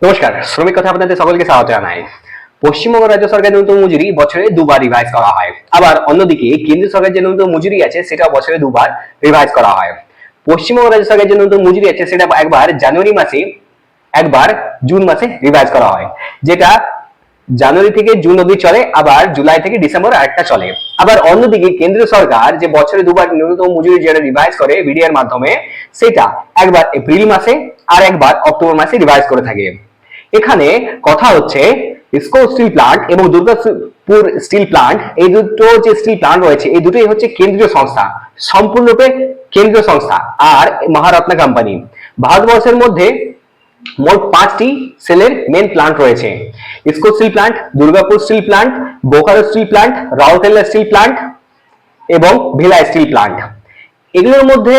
নমস্কার, শ্রমিক কথা আপনাদের সকলকে স্বাগত জানাই। পশ্চিমবঙ্গ রাজ্য সরকারের ন্যূনতম মজুরি বছরে দুবার রিভাইজ করা হয়। আবার অন্যদিকে কেন্দ্রীয় সরকারের যে ন্যূনতম মজুরি আছে সেটা বছরে দুবার রিভাইজ করা হয়। পশ্চিমবঙ্গ রাজ্য সরকারের যে ন্যূনতম মজুরি আছে সেটা একবার জানুয়ারি মাসে, একবার জুন মাসে রিভাইজ করা হয়, যেটা জানুয়ারি থেকে জুন অবধি চলে, আবার জুলাই থেকে ডিসেম্বর আরেকটা চলে। আবার অন্যদিকে কেন্দ্রীয় সরকার যে বছরে দুবার ন্যূনতম মজুরি যেটা রিভাইজ করে বিডিআর মাধ্যমে, সেটা একবার এপ্রিল মাসে আর একবার অক্টোবর মাসে রিভাইজ করে থাকে। এখানে কথা হচ্ছে ইসকো স্টিল প্লান্ট এবং দুর্গাপুর স্টিল প্লান্ট, এই দুটো যে স্টিল প্লান্ট রয়েছে এই দুটোই হচ্ছে কেন্দ্রীয় সংস্থা, সম্পূর্ণরূপে কেন্দ্রীয় সংস্থা। আর মহারত্না কোম্পানি ভারতবর্ষের মধ্যে মোট 5টি সেলের মেন প্লান্ট রয়েছে: IISCO steel plant, Durgapur steel plant, Bokaro steel plant, Rourkela steel plant এবং ভিলাই স্টিল প্লান্ট। এগুলোর মধ্যে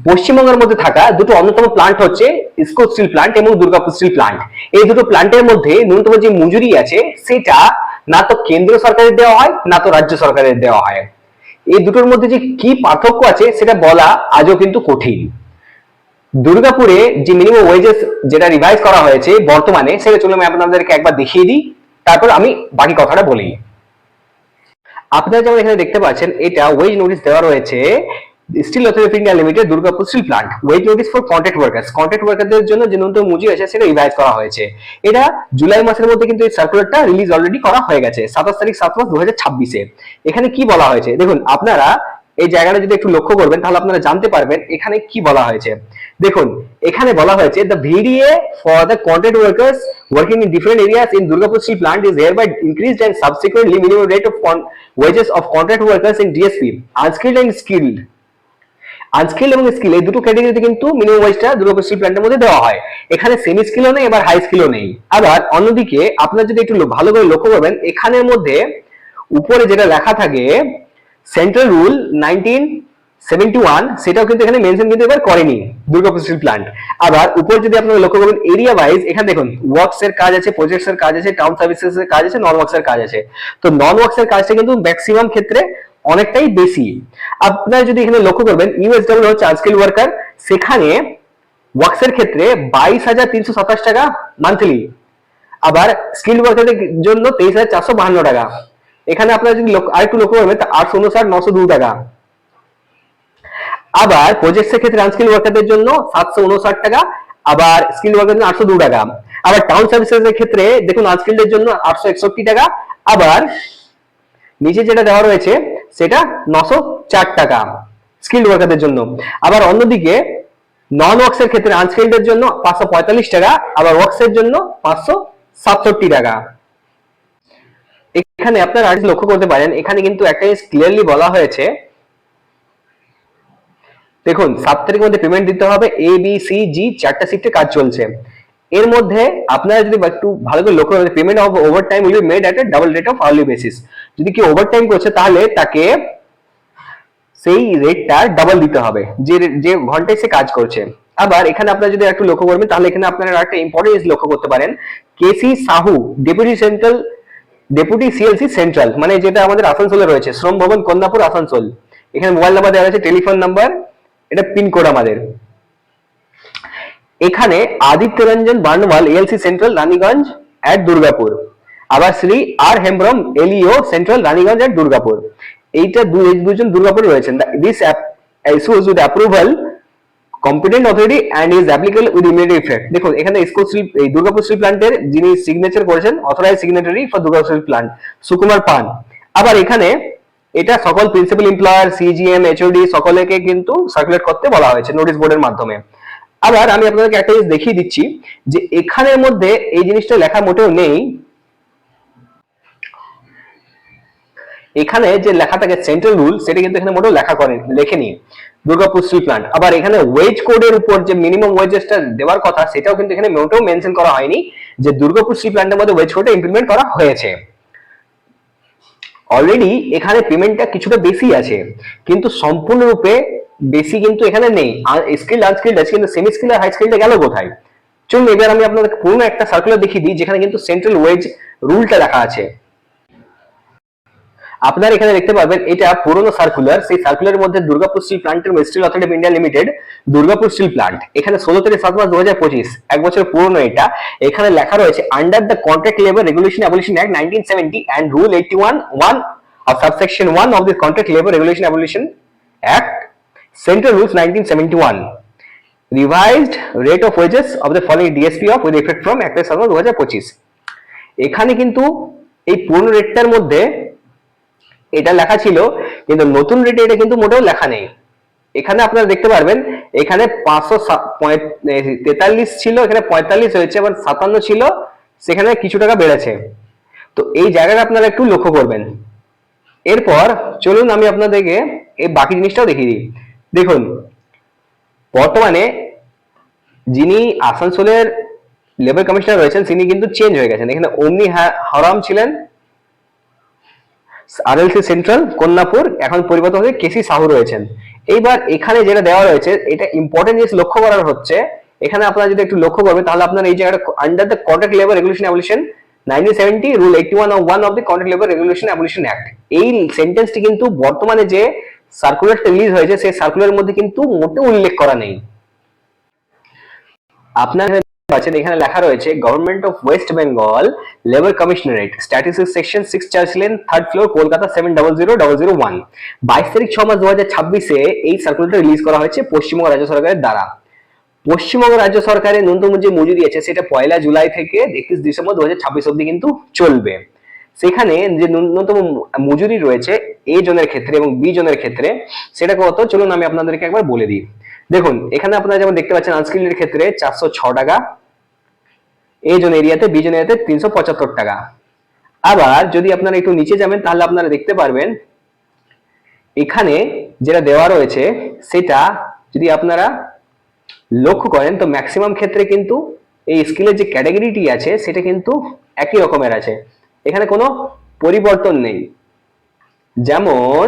পশ্চিমবঙ্গের মধ্যে থাকা দুটো অন্যতম প্লান্ট হচ্ছে ইসকো স্টিল প্লান্ট এবং দুর্গাপুর স্টিল প্লান্ট। এই দুটো প্লান্টের মধ্যে ন্যূনতম যে মজুরি আছে সেটা না তো কেন্দ্র সরকারের দেওয়া হয় না তো রাজ্য সরকারের দেওয়া হয়। এই দুটোর মধ্যে যে কি পার্থক্য আছে সেটা বলা আজও কিন্তু কঠিন। দুর্গাপুরে যে মিনিমাম ওয়েজেস যেটা রিভাইজ করা হয়েছে বর্তমানে, সেটা চলুন আমি আপনাদেরকে একবার দেখিয়ে দিই, তারপর আমি বাকি কথাটা বলি। আপনারা যেমন এখানে দেখতে পাচ্ছেন, এটা ওয়েজ নোটিশ দেওয়া রয়েছে steel authority of India limited, Durgapur steel plant. Wage notice for contract workers, contract ওয়ার্কারদের জন্য যে ন্যূনতম মজুরি আছে সেটা রিভাইজ করা হয়েছে। এটা জুলাই মাসের মধ্যে কিন্তু এই সার্কুলারটা রিলিজ অলরেডি করা হয়ে গেছে, 27 তারিখ 7 মাস 2026-এ। এখানে কি বলা হয়েছে দেখুন, আপনারা এই জায়গাটা যদি একটু লক্ষ্য করবেন তাহলে আপনারা জানতে পারবেন এখানে কি বলা হয়েছে। দেখুন, এখানে বলা হয়েছে the ভিডিএ for the contract workers working in different areas in Durgapur Steel Plant is hereby increased, and subsequently minimum rate of wages of contract workers in DSP, unskilled and skilled, unskilled এবং skill এই দুটো ক্যাটাগরিতে কিন্তু minimum ওয়েজটা Durgapur steel প্ল্যান্টের মধ্যে দেওয়া হয়। এখানে সেমি স্কিলও নেই, এবার হাই স্কিলও নেই। আবার অন্যদিকে আপনারা যদি একটু ভালো করে লক্ষ্য করবেন, এখানের মধ্যে উপরে যেটা লেখা থাকে সেন্ট্রাল রুল 1971, সেটাও কিন্তু এখানে মেনশন কিন্তু এবার করেনি দুর্গাপুর স্টিল প্ল্যান্ট। আবার উপরে যদি আপনারা লক্ষ্য করবেন এরিয়া ওয়াইজ, এখানে দেখুন ওয়ার্কস এর কাজ আছে, প্রজেক্টস এর কাজ আছে, টাউন সার্ভিসেস এর কাজ আছে, নন ওয়ার্কস এর কাজ আছে। তো নন ওয়ার্কস এর কাজটা কিন্তু ম্যাক্সিমাম ক্ষেত্রে অনেকটাই বেশি। আপনারা যদি এখানে লক্ষ্য করবেন ইউএসডব্লিউ হচ্ছে আনস্কিল ওয়ার্কার, সেখানে ওয়ার্কস এর ক্ষেত্রে 22,327 টাকা মান্থলি, আবার স্কিল ওয়ার্কারদের জন্য 23,452 টাকা। এখানে আপনারা যদি আরেকটু লক্ষ্য করবেন 859,902 টাকা। আবার প্রজেক্টস এর ক্ষেত্রে আনস্কিল ওয়ার্কারদের জন্য 759 টাকা, আবার স্কিল ওয়ার্কারদের জন্য 802 টাকা। আবার টাউন সার্ভিসেস এর ক্ষেত্রে দেখুন আনস্কিলদের জন্য 861 টাকা, আবার নিচে যেটা দেওয়া রয়েছে সেটা 904 টাকা স্কিল্ড ওয়ার্কারদের জন্য। আবার অন্যদিকে নন ওয়ার্কস এর ক্ষেত্রে আনস্কিল্ডের জন্য 545 টাকা, আবার ওয়ার্কস এর জন্য 567 টাকা। এখানে আপনারা আরেকটু লক্ষ্য করতে পারেন, এখানে কিন্তু একটা জিনিস ক্লিয়ারলি বলা হয়েছে, দেখুন 7 তারিখের মধ্যে পেমেন্ট দিতে হবে। এ বি সি জি 4টা শিফটে কাজ চলছে। এর মধ্যে আপনারা যদি একটু ভালো করে লক্ষ্য করেন, payment of over time will be made at A double rate of hourly basis. যদি কেউ ওভার টাইম করছে তাহলে তাকে সেই রেটটা ডাবল দিতে হবে যে যে ঘন্টায় সে কাজ করছে। আবার এখানে আপনারা যদি একটু লক্ষ্য করবেন তাহলে এখানে আপনারা একটা ইম্পর্টেন্ট জিনিস লক্ষ্য করতে পারেন, কেসি সাহু ডেপুটি সিএলসি সেন্ট্রাল, মানে যেটা আমাদের আসানসোলে রয়েছে, শ্রম ভবন কন্যাপুর আসানসোল। এখানে মোবাইল নাম্বার দেওয়া আছে, টেলিফোন নাম্বার, এটা পিনকোড আমাদের। এখানে আদিত্য রঞ্জন বার্নওয়াল এলসি সেন্ট্রাল রানীগঞ্জ এট দুর্গাপুর, আবার শ্রী আর হেমব্রম এলইও সেন্ট্রাল রানীগঞ্জ এট দুর্গাপুর। এইটা দুজন দুর্গাপুরে রয়েছেন। This issues with approval competent authority and is applicable with immediate effect। দেখুন এখানে এই দুর্গাপুর স্টিল প্ল্যান্টের যিনি সিগনেচার করেছেন, authorise signatory for Durgapur steel plant, Sukumar Pan. আবার এখানে এটা সকল প্রিন্সিপাল এমপ্লয়ার, সিজিএম, এইচওডি সকলকে কিন্তু সার্কুলেট করতে বলা হয়েছে নোটিশ বোর্ডের মাধ্যমে। আবার আমি আপনাদেরকে একটা জিনিস দেখিয়ে দিচ্ছি যে এখানের মধ্যে এই জিনিসটা লেখা মোটেও নেই। এখানে যে লেখা থাকে সেন্ট্রাল রুল, সেটা কিন্তু এখানে মোটেও লেখেনি দুর্গাপুর স্টিল প্ল্যান্ট। আবার এখানে ওয়েজ কোডের উপর যে মিনিমাম ওয়েজেসটা দেওয়ার কথা সেটাও কিন্তু এখানে মোটেও মেনশন করা হয়নি যে দুর্গাপুর স্টিল প্ল্যান্টের মধ্যে ওয়েজ কোডটা ইমপ্লিমেন্ট করা হয়েছে। অলরেডি এখানে পেমেন্টটা কিছুটা বেশি আছে, কিন্তু সম্পূর্ণরূপে বেশি কিন্তু এখানে নেই। স্কিল আনস্কিল্ড আছে, কিন্তু সেমি স্কিল আর হাই স্কিলটা গেল কোথায়? চলুন এবার আমি আপনাদের পুরো একটা সার্কুলার দেখিয়ে দিই যেখানে কিন্তু সেন্ট্রাল ওয়েজ রুলটা লেখা আছে। আপনারা এখানে দেখতে পাবেন এটা পুরনো সার্কুলার, সেই সার্কুলারের মধ্যে দুর্গাপুর স্টিল প্ল্যান্টের steel authority of India limited Durgapur steel plant, এখানে 16 থেকে 7 মার্চ 2025 এক বছর পুরনো এটা। এখানে লেখা রয়েছে under the contract labour regulation abolition act 1970 and rule 81(1) of subsection 1 of the contract labor regulation abolition act, central rules 1971, revised rate of wages of the following DSP of with effect from 1 এখানে কিন্তু এই পুরনো রেটটার মধ্যে এটা লেখা ছিল, কিন্তু নতুন রেটে এটা কিন্তু মোটেও লেখা নেই। এখানে আপনারা দেখতে পারবেন এখানে 543 ছিল, এখানে 45 হয়েছে, আবার 57 ছিল, সেখানে কিছু টাকা বেড়েছে। তো এই জায়গাটা আপনারা একটু লক্ষ্য করবেন। এরপর চলুন আমি আপনাদেরকে এই বাকি জিনিসটাও দেখিয়ে দিই। দেখুন বর্তমানে যিনি আসানসোলের লেবার কমিশনার রয়েছেন তিনি কিন্তু চেঞ্জ হয়ে গেছেন। এখানে অমনি হারাম ছিলেন আরএলসি সেন্ট্রাল কন্যাপুর, এখন পরিবর্তন হয়ে কেসি সাহু রয়েছেন। এইবার এখানে যেটা দেওয়া রয়েছে এটা ইম্পর্টেন্ট জিনিস লক্ষ্য করার হচ্ছে, এখানে আপনারা যদি একটু লক্ষ্য করবেন তাহলে আপনার এই জায়গাটা under the contract labour regulation abolition 1970 rule 81(1) of the contract labour regulation abolition act, এই সেন্টেন্সটি কিন্তু বর্তমানে যে সার্কুলারটা রিলিজ হয়েছে সেই সার্কুলারের মধ্যে কিন্তু মোটেও উল্লেখ করা নেই। আপনার এখানে লেখা রয়েছে government of West Bengal labour commissionerate statistics section 6 charge lane 3rd floor Kolkata 700001, 22 তারিখ 6 মার্চ 2026 এই সার্কুলারটা রিলিজ করা হয়েছে পশ্চিমবঙ্গ রাজ্য সরকারের দ্বারা। পশ্চিমবঙ্গ রাজ্য সরকারের ন্যূনতম যে মজুরি আছে সেটা 1 জুলাই থেকে 31 ডিসেম্বর 2026 অবধি কিন্তু চলবে। সেখানে যে ন্যূনতম মজুরি রয়েছে এ জনের ক্ষেত্রে এবং বি জনের ক্ষেত্রে সেটা কত চলুন আমি আপনাদেরকে একবার বলে দিই। দেখুন এখানে আপনারা যেমন দেখতে পাচ্ছেন আনস্কিল্ডের ক্ষেত্রে 406 টাকা, এ জন এরিয়াতে, বি জন এরিয়াতে 375 টাকা। আবার যদি আপনারা একটু নিচে যাবেন তাহলে আপনারা দেখতে পারবেন এখানে যেটা দেওয়া রয়েছে সেটা যদি আপনারা লক্ষ্য করেন তো ম্যাক্সিমাম ক্ষেত্রে কিন্তু এই স্কিলের যে ক্যাটাগরিটি আছে সেটা কিন্তু একই রকমের আছে, এখানে কোনো পরিবর্তন নেই। যেমন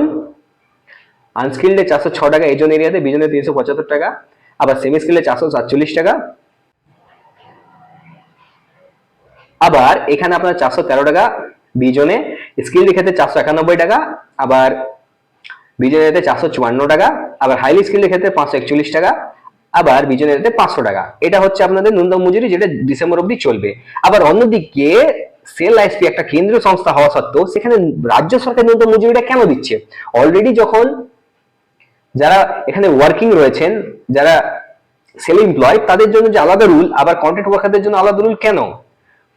আনস্কিল্ডে 406 টাকা এই জন এরিয়াতে, বি জনে 375 টাকা, আবার সেমি স্কিলে 447 টাকা, আবার এখানে আপনার 413 টাকা বি জনে, স্কিল ক্ষেত্রে 491 টাকা, আবার বি জনের ক্ষেত্রে 454 টাকা, আবার হাইলি স্কিলের ক্ষেত্রে 541 টাকা, আবার বি জনের ক্ষেত্রে 500 টাকা। এটা হচ্ছে আপনাদের ন্যূনতম মজুরি যেটা ডিসেম্বর অবধি চলবে। আবার অন্যদিকে সেল আইএসপি একটা কেন্দ্রীয় সংস্থা হওয়া সত্ত্বেও সেখানে রাজ্য সরকার ন্যূনতম মজুরিটা কেন দিচ্ছে? অলরেডি যখন যারা এখানে ওয়ার্কিং রয়েছেন, যারা সেল এমপ্লয়, তাদের জন্য যে আলাদা রুল, আবার কন্ট্রাক্ট ওয়ার্কারদের জন্য আলাদা রুল কেন?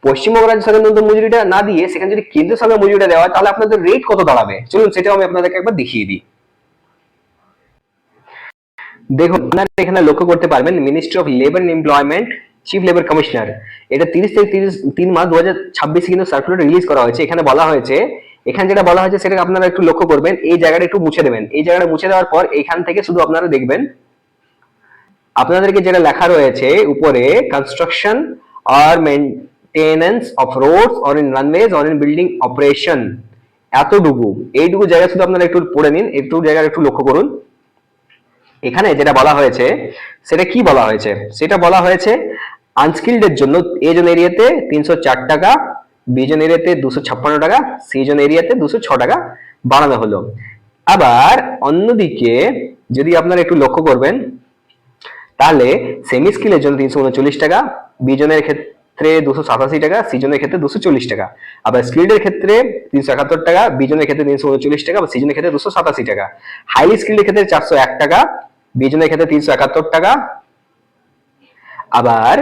পশ্চিমবঙ্গ রাজ্য সরকার ন্যূনতম মজুরিটা না দিয়ে সেখানে যদি কেন্দ্র সরকার মজুরিটা দেওয়া হয় তাহলে আপনাদের রেট কত দাঁড়াবে চলুন সেটাও আমি আপনাদেরকে একবার দেখিয়ে দিই। দেখুন আপনারা এখানে লক্ষ্য করতে পারবেন ministry of labour and employment chief labour commissioner, এটা 3 মার্চ 2026 কিন্তু সার্কুলার রিলিজ করা হয়েছে। এখানে বলা হয়েছে, এখানে যেটা বলা হয়েছে সেটা আপনারা একটু লক্ষ্য করবেন, এই জায়গাটা একটু মুছে দেবেন। এই জায়গাটা মুছে দেওয়ার পর এখান থেকে শুধু আপনারা দেখবেন আপনাদেরকে যেটা লেখা রয়েছে উপরে কনস্ট্রাকশন আর maintenance of roads or in runways or in building operation, এতটুকু এইটুকু জায়গা শুধু আপনারা একটু পড়ে নিন, একটু জায়গা একটু লক্ষ্য করুন। এখানে যেটা বলা হয়েছে সেটা কি বলা হয়েছে, সেটা বলা হয়েছে আনস্কিল্ডের জন্য এ জন এরিয়াতে 304 টাকা, বি জন এরিয়াতে 256 টাকা, সি জন এরিয়াতে 206 টাকা বাড়ানো হলো। আবার অন্যদিকে যদি আপনারা একটু লক্ষ্য করবেন তাহলে সেমি স্কিলের জন্য 339 টাকা, বি জনের ক্ষেত্রে 287 টাকা, সি জনের ক্ষেত্রে 240 টাকা, আবার স্কিল্ডের ক্ষেত্রে 371 টাকা, বি জনের ক্ষেত্রে 339 টাকা, সি জনের ক্ষেত্রে 287 টাকা, হাইলি স্কিল্ডের ক্ষেত্রে 401 টাকা, বি জনের ক্ষেত্রে 371 টাকা, আবার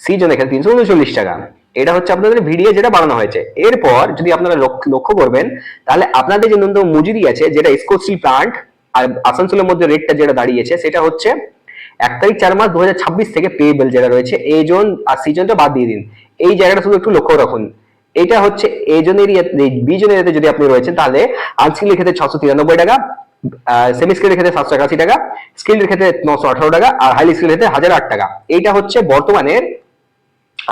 সি জনের ক্ষেত্রে 339 টাকা। এটা হচ্ছে আপনাদের ভিডিও যেটা বানানো হয়েছে। এরপর যদি আপনারা লক্ষ্য করবেন তাহলে আপনাদের যে ন্যূনতম মজুরি আছে যেটা ইসকো স্টিল প্লান্ট আর আসানসোলের মধ্যে রেটটা যেটা দাঁড়িয়েছে সেটা হচ্ছে 1 তারিখ 4 মার্চ 2026 থেকে পেয়েবল যেটা রয়েছে এ জোন আর সি জোনটা বাদ দিয়ে দিন, এই জায়গাটা শুধু একটু লক্ষ্য রাখুন। এটা হচ্ছে এ জোন এরিয়াতে, বি জোন এরিয়াতে যদি আপনি রয়েছেন তাহলে আনস্কিলের ক্ষেত্রে 693 টাকা, সেমি স্কিলের ক্ষেত্রে 781 টাকা, স্কিলের ক্ষেত্রে 918 টাকা, আর হাইলি স্কিলের ক্ষেত্রে 1008 টাকা। এইটা হচ্ছে বর্তমানের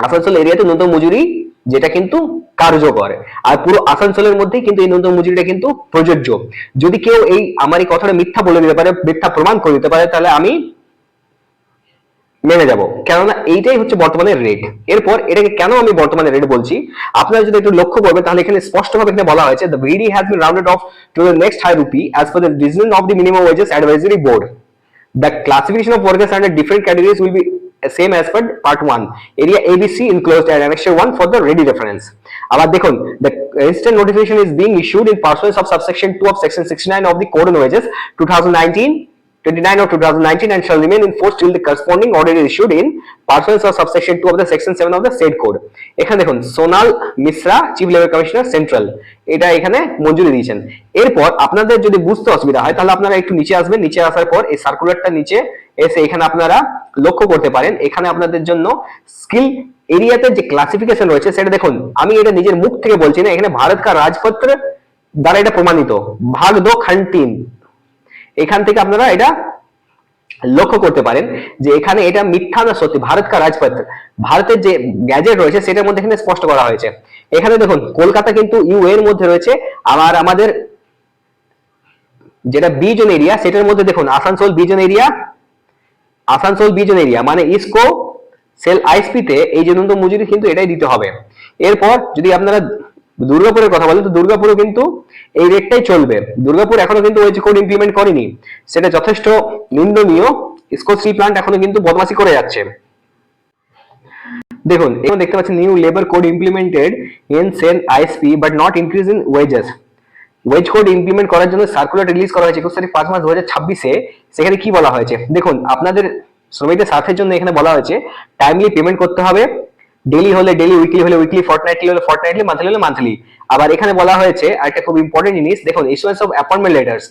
আসানসোল এরিয়াতে ন্যূনতম মজুরি যেটা কিন্তু কার্যকর, আর পুরো আসানসোলের মধ্যেই কিন্তু এই ন্যূনতম মজুরিটা কিন্তু প্রযোজ্য। যদি কেউ এই আমার এই কথাটা মিথ্যা বলে দিতে পারে, মিথ্যা প্রমাণ করে দিতে পারে, তাহলে আমি মেনে যাব, কেননা এইটাই হচ্ছে বর্তমানে রেট। এরপর এটাকে কেন আমি বর্তমানে রেট বলছি, আপনারা যদি একটু লক্ষ্য করবেন তাহলে এখানে স্পষ্টভাবে এখানে বলা হয়েছে the BD has been rounded off to the next high rupee as per the decision of the minimum wages advisory board. The classification of workers under different categories will be same as per part 1 area ABC enclosed at annexure 1 for the ready reference. আবার দেখুন, the instant notification is being issued in pursuance of subsection 2 of section 69 of the code on wages 2019-29 of 2019 and shall remain in force till the corresponding order is issued in pursuance of subsection 2 of the section 7 of the said code. এখানে দেখুন Sonal Mishra chief labour commissioner central, এটা এখানে মঞ্জুরি দিয়েছেন। এরপর আপনাদের যদি বুঝতে অসুবিধা হয় তাহলে আপনারা একটু নিচে আসবেন, নিচে আসার পর এই সার্কুলারটা নিচে এসে এখানে আপনারা লক্ষ্য করতে পারেন এখানে আপনাদের জন্য স্কিল এরিয়াতে যে ক্লাসিফিকেশন রয়েছে সেটা দেখুন, আমি এটা নিজের মুখ থেকে বলছি না, এখানে ভারত কা রাজপত্র দ্বারা এটা প্রমাণিত, ভাগ 2 খণ্ড 3, এখান থেকে আপনারা এটা লক্ষ্য করতে পারেন যে এখানে এটা মিথ্যা না সত্যি। ভারত কা রাজপত্র, ভারতের যে গ্যাজেট রয়েছে সেটার মধ্যে এখানে স্পষ্ট করা হয়েছে। এখানে দেখুন কলকাতা কিন্তু ইউ এর মধ্যে রয়েছে, আর আমাদের যেটা বি জোন এরিয়া সেটার মধ্যে দেখুন Asansol B zone area, Asansol B zone area মানে ইসকো সেল আইএসপি তে এই যে ন্যূনতম মজুরি কিন্তু এটাই দিতে হবে। এরপর যদি আপনারা দুর্গাপুরের কথা বলেন তো দুর্গাপুরে কিন্তু এই রেটটাই চলবে। দুর্গাপুর এখনো কিন্তু ওয়েজ কোড ইমপ্লিমেন্ট করেনি, সেটা যথেষ্ট নিন্দনীয়। ইসকো স্টিল প্ল্যান্ট এখনো কিন্তু বদমাশি করে যাচ্ছে। দেখুন এখানে দেখতে পাচ্ছেন new labour code implemented in SAIL ISP but not increase in wages. Wage code implement করার জন্য সার্কুলার রিলিজ করা হয়েছে 21 তারিখ 5 মাস 2026-এ। সেখানে কি বলা হয়েছে দেখুন, আপনাদের শ্রমিকদের স্বার্থের জন্য এখানে বলা হয়েছে টাইমলি পেমেন্ট করতে হবে, ডেইলি হলে ডেইলি, উইকলি হলে উইকলি, ফর্টনাইটলি হলে ফর্টনাইটলি, মান্থলি হলে মান্থলি। আবার এখানে বলা হয়েছে আরেকটা খুব ইম্পর্টেন্ট জিনিস, দেখুন issuance of appointment letters,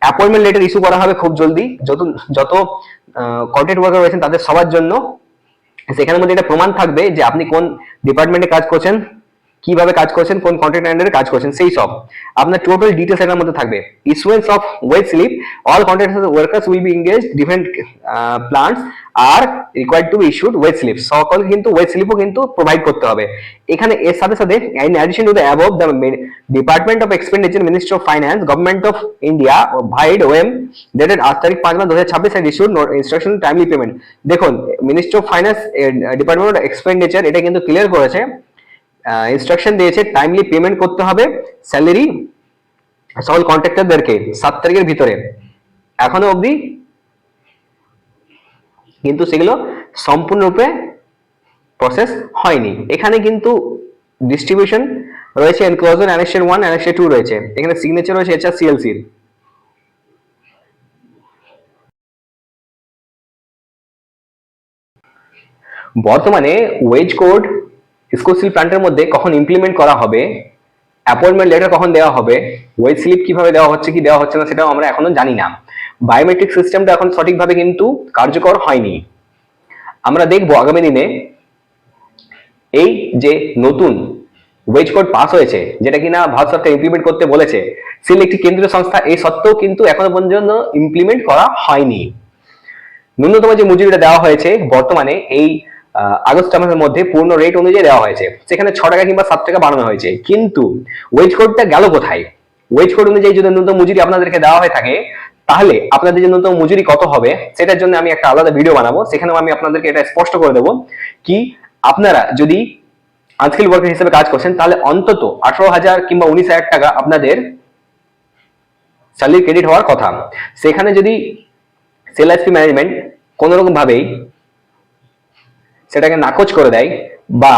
appointment letter issue করা হবে খুব জলদি যত কন্ট্রাক্ট ওয়ার্কার রয়েছেন তাদের সবার জন্য। সেখানের মধ্যে এটা প্রমাণ থাকবে যে আপনি কোন ডিপার্টমেন্টে কাজ করছেন, কিভাবে কাজ করছেন, কোন কন্ট্রাক্ট আন্ডারে কাজ করছেন, সেই সব আপনার টোটাল ডিটেইলস এর মধ্যে থাকবে। Issuance of wage slip, all contract workers will be engaged different plants are required to be issued wage slip, সকল কিন্তু ওয়েজ স্লিপও কিন্তু প্রোভাইড করতে হবে। এখানে এর সাথে সাথে in addition to the above the department of expenditure ministry of finance government of India vide OM dated 8 তারিখ 5 মাস 2026 and issued instruction timely payment. দেখুন ministry of finance department of expenditure এটা কিন্তু ক্লিয়ার করেছে, ইনস্ট্রাকশন দিয়েছে timely payment করতে হবে salary সকল কন্ট্রাক্টরদেরকে 7 তারিখের ভিতরে। এখনো অবধি কিন্তু সেগুলো সম্পূর্ণরূপে প্রসেস হয়নি। এখানে কিন্তু ডিস্ট্রিবিউশন রয়েছে এনক্লোজার অ্যানেক্সের 1 অ্যানেক্সের 2 রয়েছে, এখানে সিগনেচার রয়েছে HRCLC এর। বর্তমানে ওয়েজ কোড ইসকো স্টিল প্ল্যান্টের মধ্যে কখন ইমপ্লিমেন্ট করা হবে, অ্যাপয়েন্টমেন্ট লেটার কখন দেওয়া হবে, ওয়েজ স্লিপ কিভাবে দেওয়া হচ্ছে কি দেওয়া হচ্ছে না সেটাও আমরা এখনো জানি না। বায়োমেট্রিক সিস্টেমটা এখন সঠিকভাবে কিন্তু কার্যকর হয়নি। আমরা দেখব আগামী দিনে এই যে নতুন ওয়েজ কোড পাস হয়েছে যেটা কিনা ভারত সরকার ইমপ্লিমেন্ট করতে বলেছে, সিল একটি কেন্দ্রীয় সংস্থা, এই সত্ত্বেও কিন্তু এখনো পর্যন্ত ইমপ্লিমেন্ট করা হয়নি। ন্যূনতম যে মজুরিটা দেওয়া হয়েছে বর্তমানে এই আগস্ট মাসের মধ্যে পূর্ণ রেট অনুযায়ী দেওয়া হয়েছে, সেখানে 6 টাকা কিংবা 7 টাকা বাড়ানো হয়েছে, কিন্তু ওয়েজ কোডটা গেল কোথায়? ওয়েজ কোড অনুযায়ী যদি ন্যূনতম মজুরি আপনাদেরকে দেওয়া হয়ে থাকে তাহলে আপনাদের যে ন্যূনতম মজুরি কত হবে সেটার জন্য আমি একটা আলাদা ভিডিও বানাবো, সেখানেও আমি আপনাদেরকে এটা স্পষ্ট করে দেবো কি আপনারা যদি আনস্কিল ওয়ার্কার হিসেবে কাজ করছেন তাহলে অন্তত 18,000 কিংবা 19,000 টাকা আপনাদের স্যালারি ক্রেডিট হওয়ার কথা। সেখানে যদি সেল আইএসপি ম্যানেজমেন্ট কোন রকম ভাবেই সেটাকে নাকচ করে দেয় বা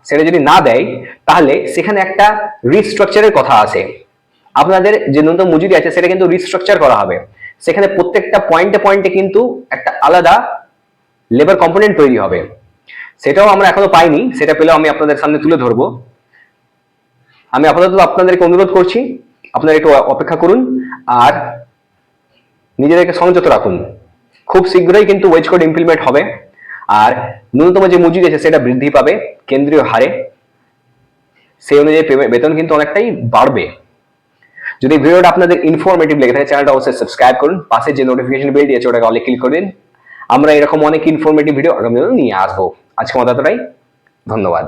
সেটা যদি না দেয় তাহলে সেখানে একটা রিস্ট্রাকচারের কথা আছে। আপনাদের যে ন্যূনতম মজুরি আছে সেটা কিন্তু রিস্ট্রাকচার করা হবে, সেখানে প্রত্যেকটা পয়েন্টে পয়েন্টে কিন্তু একটা আলাদা লেবার কম্পোনেন্ট তৈরি হবে। সেটাও আমরা এখনো পাইনি, সেটা পেলেও আমি আপনাদের সামনে তুলে ধরবো। আমি আপাতত আপনাদেরকে অনুরোধ করছি আপনারা একটু অপেক্ষা করুন আর নিজেদেরকে সংযত রাখুন। খুব শীঘ্রই কিন্তু ওয়েজ কোড ইমপ্লিমেন্ট হবে আর ন্যূনতম যে মজুরি আছে সেটা বৃদ্ধি পাবে কেন্দ্রীয় হারে, সেই অনুযায়ী বেতন কিন্তু অনেকটাই বাড়বে। যদি ভিডিওটা আপনাদের ইনফরমেটিভ লেগে থাকে চ্যানেলটা অবশ্যই সাবস্ক্রাইব করুন, পাশে যে নোটিফিকেশন বেল দিয়েছে ওটাকে অলে ক্লিক করে দিন। আমরা এরকম অনেক ইনফরমেটিভ ভিডিও আগামী দিনে নিয়ে আসবো। আজকে মতো এতটাই, ধন্যবাদ।